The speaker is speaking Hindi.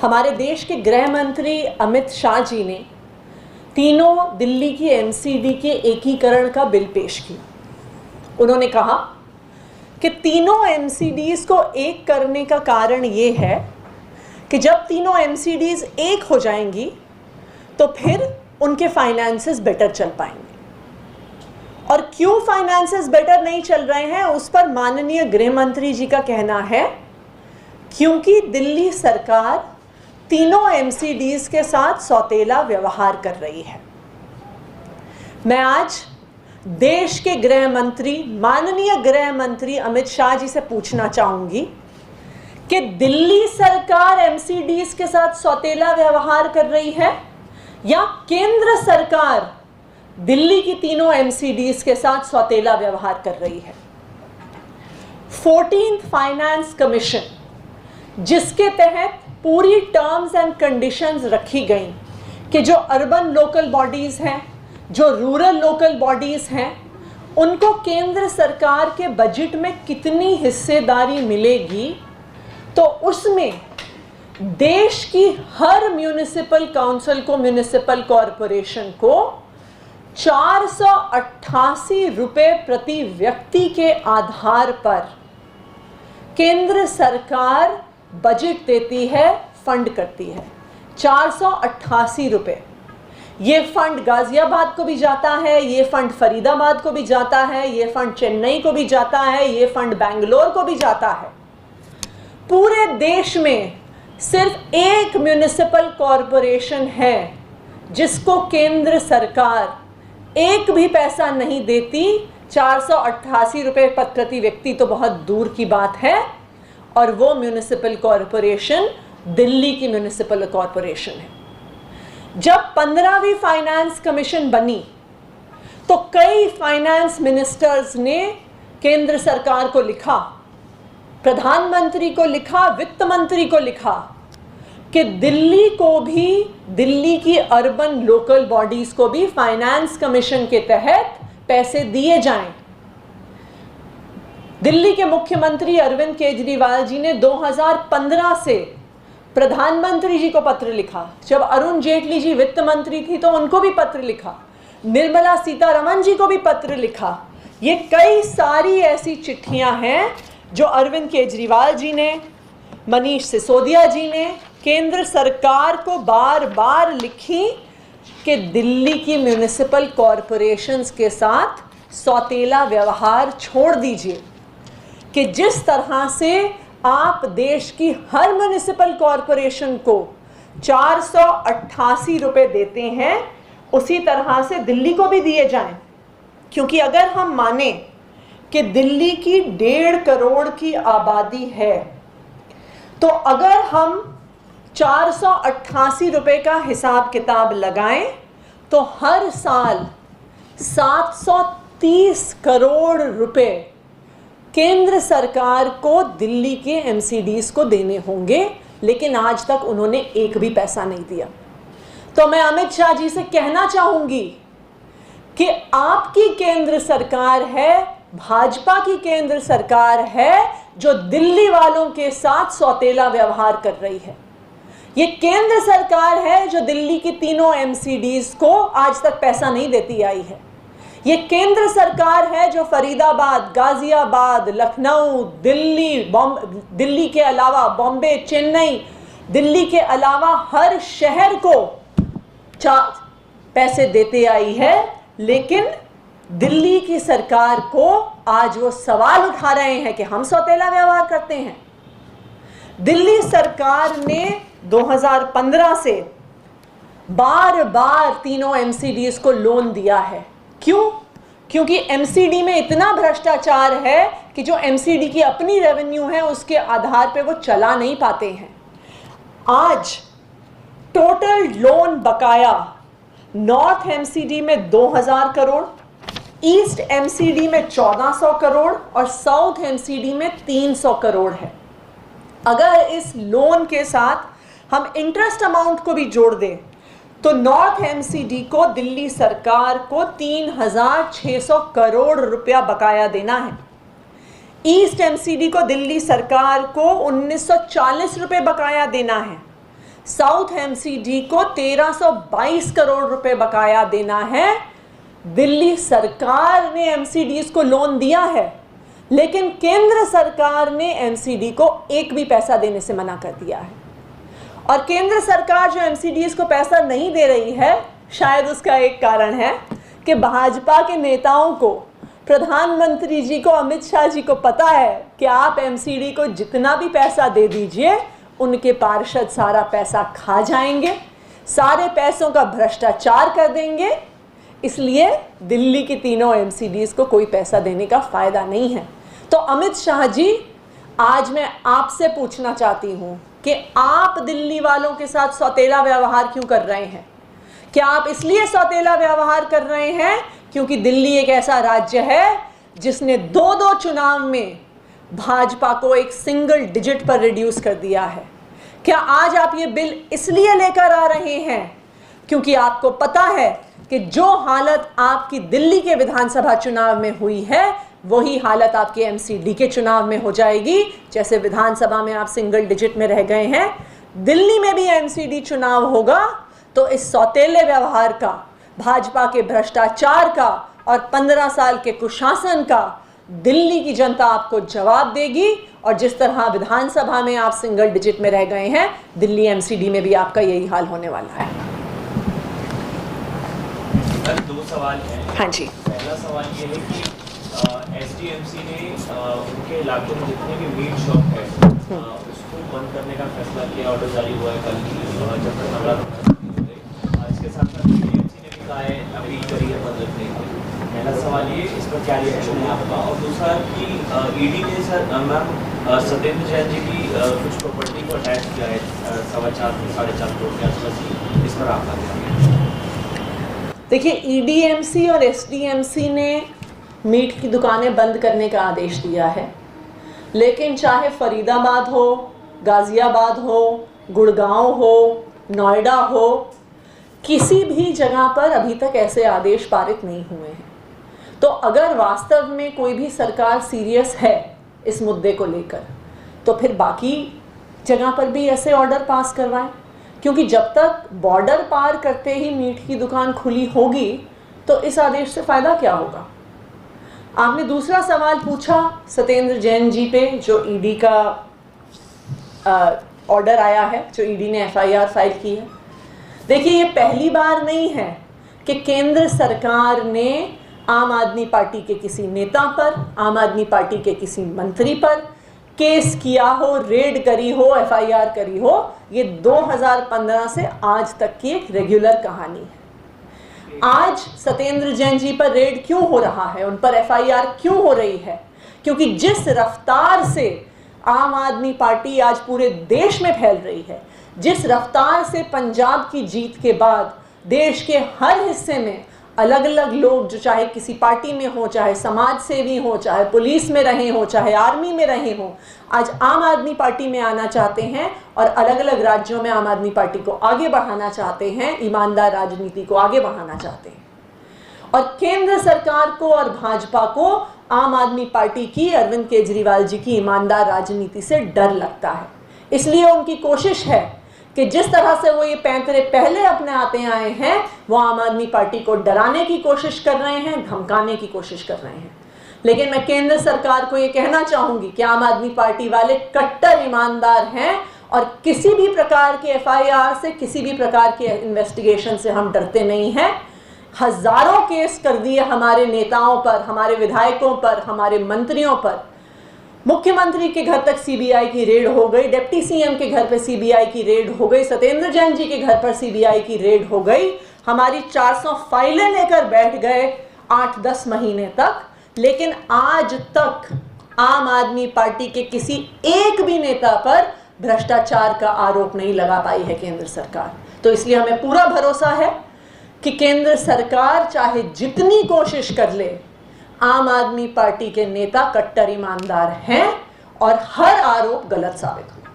हमारे देश के गृह मंत्री अमित शाह जी ने तीनों दिल्ली की एमसीडी के एकीकरण का बिल पेश किया। उन्होंने कहा कि तीनों एमसीडीज को एक करने का कारण ये है कि जब तीनों एमसीडीज एक हो जाएंगी तो फिर उनके फाइनेंसेस बेटर चल पाएंगे। और क्यों फाइनेंसेस बेटर नहीं चल रहे हैं उस पर माननीय गृह मंत्री जी का कहना है क्योंकि दिल्ली सरकार तीनों एमसीडीज के साथ सौतेला व्यवहार कर रही है। मैं आज देश के गृह मंत्री माननीय गृह मंत्री अमित शाह जी से पूछना चाहूंगी कि दिल्ली सरकार एमसीडीज के साथ सौतेला व्यवहार कर रही है या केंद्र सरकार दिल्ली की तीनों एमसीडीज के साथ सौतेला व्यवहार कर रही है। 14th फाइनेंस कमीशन जिसके तहत पूरी टर्म्स एंड कंडीशंस रखी गई कि जो अर्बन लोकल बॉडीज हैं, जो रूरल लोकल बॉडीज हैं, उनको केंद्र सरकार के बजट में कितनी हिस्सेदारी मिलेगी, तो उसमें देश की हर म्यूनिसिपल काउंसिल को, म्यूनिसिपल कॉरपोरेशन को 488 रुपये प्रति व्यक्ति के आधार पर केंद्र सरकार बजट देती है, फंड करती है। 488 रुपये। ये फंड गाजियाबाद को भी जाता है, ये फंड फरीदाबाद को भी जाता है, ये फंड चेन्नई को भी जाता है, ये फंड बेंगलोर को भी जाता है। पूरे देश में सिर्फ एक म्यूनिसिपल कॉरपोरेशन है जिसको केंद्र सरकार एक भी पैसा नहीं देती। 488 रुपये प्रति व्यक्ति तो बहुत दूर की बात है, और वो म्यूनिसिपल कॉरपोरेशन दिल्ली की म्यूनिसिपल कॉरपोरेशन है। जब 15वीं फाइनेंस कमीशन बनी तो कई फाइनेंस मिनिस्टर्स ने केंद्र सरकार को लिखा, प्रधानमंत्री को लिखा, वित्त मंत्री को लिखा कि दिल्ली को भी, दिल्ली की अर्बन लोकल बॉडीज को भी फाइनेंस कमीशन के तहत पैसे दिए जाएं। दिल्ली के मुख्यमंत्री अरविंद केजरीवाल जी ने 2015 से प्रधानमंत्री जी को पत्र लिखा। जब अरुण जेटली जी वित्त मंत्री थी तो उनको भी पत्र लिखा, निर्मला सीतारमण जी को भी पत्र लिखा। ये कई सारी ऐसी चिट्ठियां हैं जो अरविंद केजरीवाल जी ने, मनीष सिसोदिया जी ने केंद्र सरकार को बार बार लिखी कि दिल्ली की म्यूनिसिपल कॉरपोरेशंस के साथ सौतेला व्यवहार छोड़ दीजिए, कि जिस तरह से आप देश की हर म्युनिसिपल कॉरपोरेशन को 488 रुपये देते हैं उसी तरह से दिल्ली को भी दिए जाएं। क्योंकि अगर हम माने कि दिल्ली की 1.5 करोड़ की आबादी है, तो अगर हम 488 रुपये का हिसाब किताब लगाएं तो हर साल 730 करोड़ रुपए केंद्र सरकार को दिल्ली के एमसीडीज को देने होंगे, लेकिन आज तक उन्होंने एक भी पैसा नहीं दिया। तो मैं अमित शाह जी से कहना चाहूंगी कि आपकी केंद्र सरकार है, भाजपा की केंद्र सरकार है जो दिल्ली वालों के साथ सौतेला व्यवहार कर रही है। ये केंद्र सरकार है जो दिल्ली की तीनों एमसीडीज को आज तक पैसा नहीं देती आई है। ये केंद्र सरकार है जो फरीदाबाद, गाजियाबाद, लखनऊ, दिल्ली के अलावा बॉम्बे, चेन्नई, दिल्ली के अलावा हर शहर को पैसे देते आई है। लेकिन दिल्ली की सरकार को आज वो सवाल उठा रहे हैं कि हम सौतेला व्यवहार करते हैं। दिल्ली सरकार ने 2015 से बार बार तीनों एमसीडीज को लोन दिया है। क्यों? क्योंकि एमसीडी में इतना भ्रष्टाचार है कि जो एमसीडी की अपनी रेवेन्यू है उसके आधार पे वो चला नहीं पाते हैं। आज टोटल लोन बकाया नॉर्थ एमसीडी में 2000 करोड़, ईस्ट एमसीडी में 1400 करोड़ और साउथ एमसीडी में 300 करोड़ है। अगर इस लोन के साथ हम इंटरेस्ट अमाउंट को भी जोड़ दें तो नॉर्थ एमसीडी को दिल्ली सरकार को 3600 करोड़ रुपया बकाया देना है। ईस्ट एमसीडी को दिल्ली सरकार को 1940 रुपये बकाया देना है। साउथ एमसीडी को 1322 करोड़ रुपए बकाया देना है। दिल्ली सरकार ने एमसीडीज को लोन दिया है, लेकिन केंद्र सरकार ने एमसीडी को एक भी पैसा देने से मना कर दिया है। और केंद्र सरकार जो एमसीडीज को पैसा नहीं दे रही है, शायद उसका एक कारण है कि भाजपा के नेताओं को, प्रधानमंत्री जी को, अमित शाह जी को पता है कि आप एमसीडी को जितना भी पैसा दे दीजिए, उनके पार्षद सारा पैसा खा जाएंगे, सारे पैसों का भ्रष्टाचार कर देंगे। इसलिए दिल्ली की तीनों एमसीडीज को कोई पैसा देने का फायदा नहीं है। तो अमित शाह जी, आज मैं आपसे पूछना चाहती हूं कि आप दिल्ली वालों के साथ सौतेला व्यवहार क्यों कर रहे हैं? क्या आप इसलिए सौतेला व्यवहार कर रहे हैं क्योंकि दिल्ली एक ऐसा राज्य है जिसने दो चुनाव में भाजपा को एक सिंगल डिजिट पर रिड्यूस कर दिया है? क्या आज आप ये बिल इसलिए लेकर आ रहे हैं क्योंकि आपको पता है कि जो हालत आपकी दिल्ली के विधानसभा चुनाव में हुई है, वही हालत आपके एमसीडी के चुनाव में हो जाएगी? जैसे विधानसभा में आप सिंगल डिजिट में रह गए हैं, दिल्ली में भी एमसीडी चुनाव होगा तो इस सौतेले व्यवहार का, भाजपा के भ्रष्टाचार का और 15 साल के कुशासन का दिल्ली की जनता आपको जवाब देगी। और जिस तरह विधानसभा में आप सिंगल डिजिट में रह गए हैं, दिल्ली एमसीडी में भी आपका यही हाल होने वाला है। दो सवाल हैं। हाँ जी। पहला सवाल ये है कि एसडीएमसी ने उनके इलाके में जितने भी मीट शॉप है उसको बंद करने का फैसला किया, ऑर्डर जारी हुआ है कल ही, जब तक नवरात्र इसके साथ साथ एसडीएमसी ने भी कहा है, अपील करी है बंद रखने की। पहला सवाल ये, इस पर क्या रिएक्शन है आपका? और दूसरा कि ईडी ने सर मैम सत्येंद्र जैन जी की कुछ प्रॉपर्टी को अटैच किया है 4.5-4.5 करोड़ के आसपास, इस पर आपका क्या? देखिए, ईडीएमसी और एसडीएमसी ने मीट की दुकानें बंद करने का आदेश दिया है, लेकिन चाहे फरीदाबाद हो, गाजियाबाद हो, गुड़गांव हो, नोएडा हो, किसी भी जगह पर अभी तक ऐसे आदेश पारित नहीं हुए हैं। तो अगर वास्तव में कोई भी सरकार सीरियस है इस मुद्दे को लेकर, तो फिर बाकी जगह पर भी ऐसे ऑर्डर पास करवाएं, क्योंकि जब तक बॉर्डर पार करते ही मीट की दुकान खुली होगी तो इस आदेश से फ़ायदा क्या होगा? आपने दूसरा सवाल पूछा सत्येंद्र जैन जी पे, जो ईडी का ऑर्डर आया है, जो ईडी ने एफआईआर फाइल की है। देखिए, ये पहली बार नहीं है कि केंद्र सरकार ने आम आदमी पार्टी के किसी नेता पर, आम आदमी पार्टी के किसी मंत्री पर केस किया हो, रेड करी हो, एफआईआर करी हो। ये 2015 से आज तक की एक रेगुलर कहानी है। आज सत्येंद्र जैन जी पर रेड क्यों हो रहा है, उन पर एफआईआर क्यों हो रही है? क्योंकि जिस रफ्तार से आम आदमी पार्टी आज पूरे देश में फैल रही है, जिस रफ्तार से पंजाब की जीत के बाद देश के हर हिस्से में अलग अलग लोग, जो चाहे किसी पार्टी में हो, चाहे समाज सेवी हो, चाहे पुलिस में रहे हो, चाहे आर्मी में रहे हो, आज आम आदमी पार्टी में आना चाहते हैं और अलग अलग राज्यों में आम आदमी पार्टी को आगे बढ़ाना चाहते हैं, ईमानदार राजनीति को आगे बढ़ाना चाहते हैं। और केंद्र सरकार को और भाजपा को आम आदमी पार्टी की, अरविंद केजरीवाल जी की ईमानदार राजनीति से डर लगता है। इसलिए उनकी कोशिश है कि जिस तरह से वो ये पैंतरे पहले अपने आते आए हैं, वो आम आदमी पार्टी को डराने की कोशिश कर रहे हैं, धमकाने की कोशिश कर रहे हैं। लेकिन मैं केंद्र सरकार को ये कहना चाहूँगी कि आम आदमी पार्टी वाले कट्टर ईमानदार हैं और किसी भी प्रकार के एफआईआर से, किसी भी प्रकार के इन्वेस्टिगेशन से हम डरते नहीं हैं। हजारों केस कर दिए हमारे नेताओं पर, हमारे विधायकों पर, हमारे मंत्रियों पर। मुख्यमंत्री के घर तक सीबीआई की रेड हो गई, डिप्टी सीएम के घर पर सीबीआई की रेड हो गई, सत्येंद्र जैन जी के घर पर सीबीआई की रेड हो गई। हमारी 400 फाइलें लेकर बैठ गए 8-10 महीने तक, लेकिन आज तक आम आदमी पार्टी के किसी एक भी नेता पर भ्रष्टाचार का आरोप नहीं लगा पाई है केंद्र सरकार। तो इसलिए हमें पूरा भरोसा है कि केंद्र सरकार चाहे जितनी कोशिश कर ले, आम आदमी पार्टी के नेता कट्टर ईमानदार हैं और हर आरोप गलत साबित हुआ।